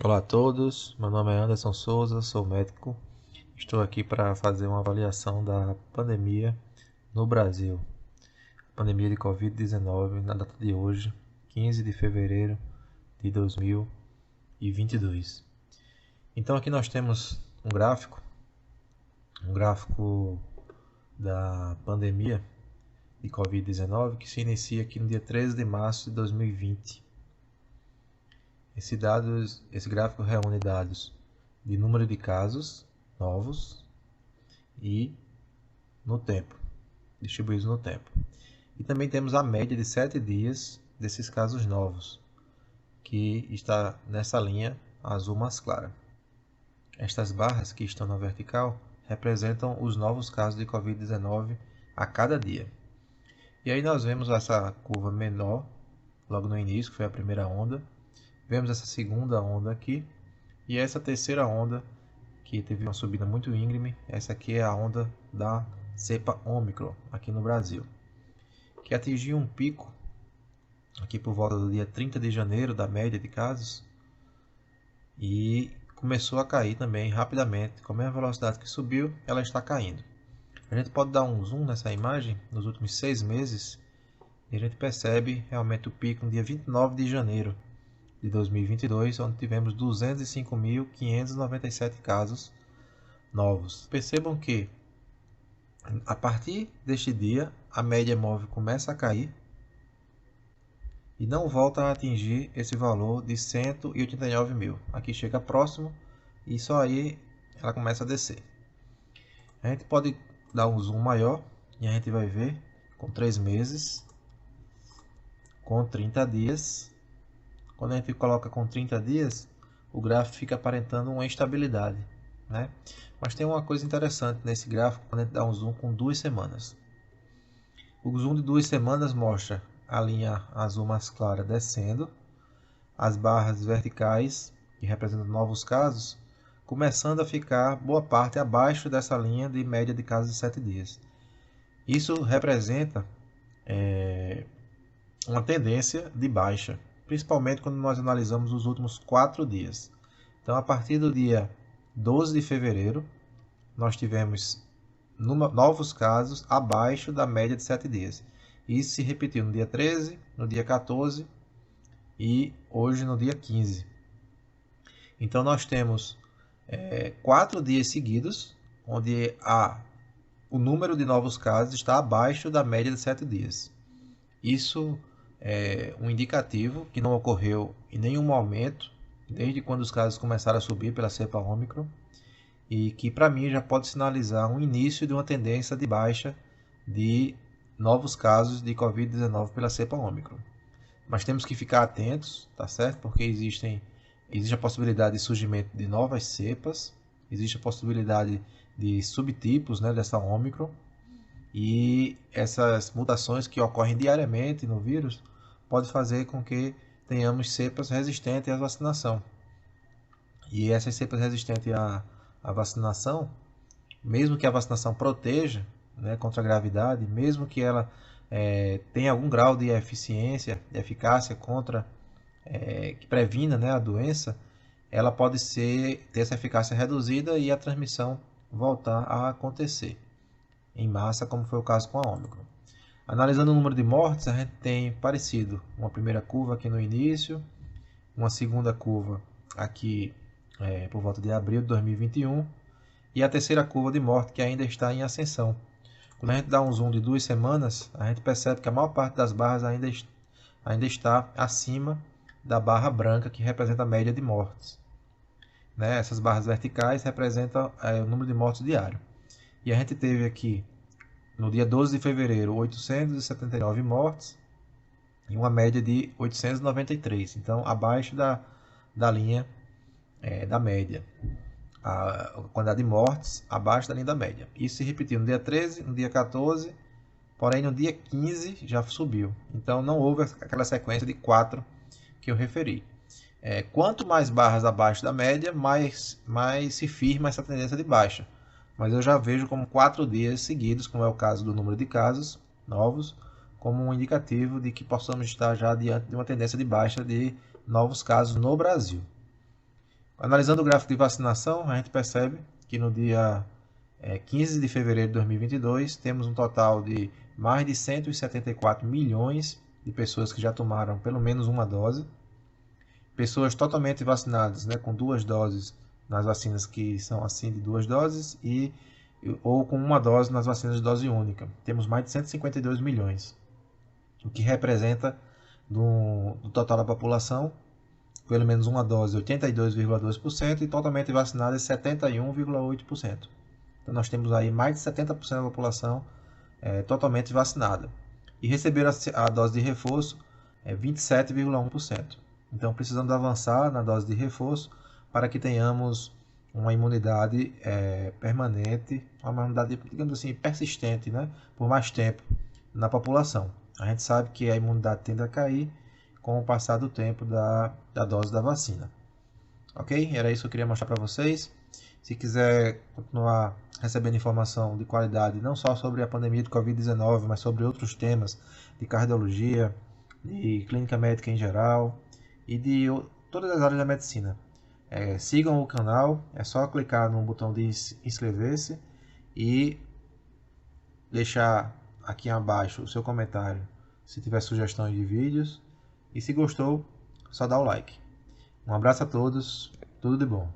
Olá a todos, meu nome é Anderson Souza, sou médico. Estou aqui para fazer uma avaliação da pandemia no Brasil. Pandemia de Covid-19 na data de hoje, 15 de fevereiro de 2022. Então aqui nós temos um gráfico da pandemia de Covid-19 que se inicia aqui no dia 13 de março de 2020. Esse gráfico reúne dados de número de casos novos e no tempo, distribuídos no tempo. E também temos a média de 7 dias desses casos novos, que está nessa linha azul mais clara. Estas barras que estão na vertical representam os novos casos de Covid-19 a cada dia. E aí nós vemos essa curva menor logo no início, que foi a primeira onda. Vemos essa segunda onda aqui e essa terceira onda que teve uma subida muito íngreme. Essa aqui é a onda da cepa Ômicron aqui no Brasil, que atingiu um pico aqui por volta do dia 30 de janeiro da média de casos e começou a cair também rapidamente. Com a mesma velocidade que subiu, ela está caindo. A gente pode dar um zoom nessa imagem nos últimos 6 meses e a gente percebe realmente o pico no dia 29 de janeiro de 2022, onde tivemos 205.597 casos novos. Percebam que a partir deste dia a média móvel começa a cair e não volta a atingir esse valor de 189 mil. Aqui chega próximo e só aí ela começa a descer. A gente pode dar um zoom maior e a gente vai ver com 3 meses, com 30 dias. Quando a gente coloca com 30 dias, o gráfico fica aparentando uma estabilidade, né? Mas tem uma coisa interessante nesse gráfico quando a gente dá um zoom com 2 semanas. O zoom de 2 semanas mostra a linha azul mais clara descendo, as barras verticais, que representam novos casos, começando a ficar boa parte abaixo dessa linha de média de casos de 7 dias. Isso representa uma tendência de baixa, principalmente quando nós analisamos os últimos 4 dias. Então, a partir do dia 12 de fevereiro, nós tivemos novos casos abaixo da média de 7 dias. Isso se repetiu no dia 13, no dia 14 e hoje no dia 15. Então, nós temos 4 dias seguidos, onde o número de novos casos está abaixo da média de 7 dias. Isso é um indicativo que não ocorreu em nenhum momento, desde quando os casos começaram a subir pela cepa Ômicron, e que para mim já pode sinalizar um início de uma tendência de baixa de novos casos de Covid-19 pela cepa Ômicron. Mas temos que ficar atentos, tá certo? Porque existe a possibilidade de surgimento de novas cepas, existe a possibilidade de subtipos, né, dessa Ômicron, e essas mutações que ocorrem diariamente no vírus pode fazer com que tenhamos cepas resistentes à vacinação. E essas cepas resistentes à vacinação, mesmo que a vacinação proteja, né, contra a gravidade, mesmo que ela tenha algum grau de eficiência, de eficácia contra, que previna, né, a doença, ela pode ter essa eficácia reduzida e a transmissão voltar a acontecer em massa, como foi o caso com a Ômicron. Analisando o número de mortes, a gente tem parecido uma primeira curva aqui no início, uma segunda curva aqui por volta de abril de 2021 e a terceira curva de morte que ainda está em ascensão. Quando a gente dá um zoom de 2 semanas, a gente percebe que a maior parte das barras ainda está acima da barra branca, que representa a média de mortes. Né? Essas barras verticais representam o número de mortes diário. E a gente teve aqui, no dia 12 de fevereiro, 879 mortes e uma média de 893. Então, abaixo da linha da média. A quantidade de mortes abaixo da linha da média. Isso se repetiu no dia 13, no dia 14, porém no dia 15 já subiu. Então, não houve aquela sequência de 4 que eu referi. Quanto mais barras abaixo da média, mais se firma essa tendência de baixa. Mas eu já vejo como 4 dias seguidos, como é o caso do número de casos novos, como um indicativo de que possamos estar já diante de uma tendência de baixa de novos casos no Brasil. Analisando o gráfico de vacinação, a gente percebe que no dia 15 de fevereiro de 2022 temos um total de mais de 174 milhões de pessoas que já tomaram pelo menos uma dose. Pessoas totalmente vacinadas, né, com 2 doses nas vacinas que são assim de 2 doses ou com uma dose nas vacinas de dose única. Temos mais de 152 milhões, o que representa do total da população, pelo menos uma dose 82,2% e totalmente vacinada 71,8%. Então nós temos aí mais de 70% da população totalmente vacinada. E receberam a dose de reforço 27,1%. Então precisamos avançar na dose de reforço para que tenhamos uma imunidade permanente, uma imunidade, digamos assim, persistente, né, por mais tempo na população. A gente sabe que a imunidade tende a cair com o passar do tempo da dose da vacina. Ok? Era isso que eu queria mostrar para vocês. Se quiser continuar recebendo informação de qualidade, não só sobre a pandemia de Covid-19, mas sobre outros temas de cardiologia, de clínica médica em geral e de todas as áreas da medicina, sigam o canal, é só clicar no botão de inscrever-se e deixar aqui abaixo o seu comentário se tiver sugestões de vídeos, e se gostou, só dá o like. Um abraço a todos, tudo de bom.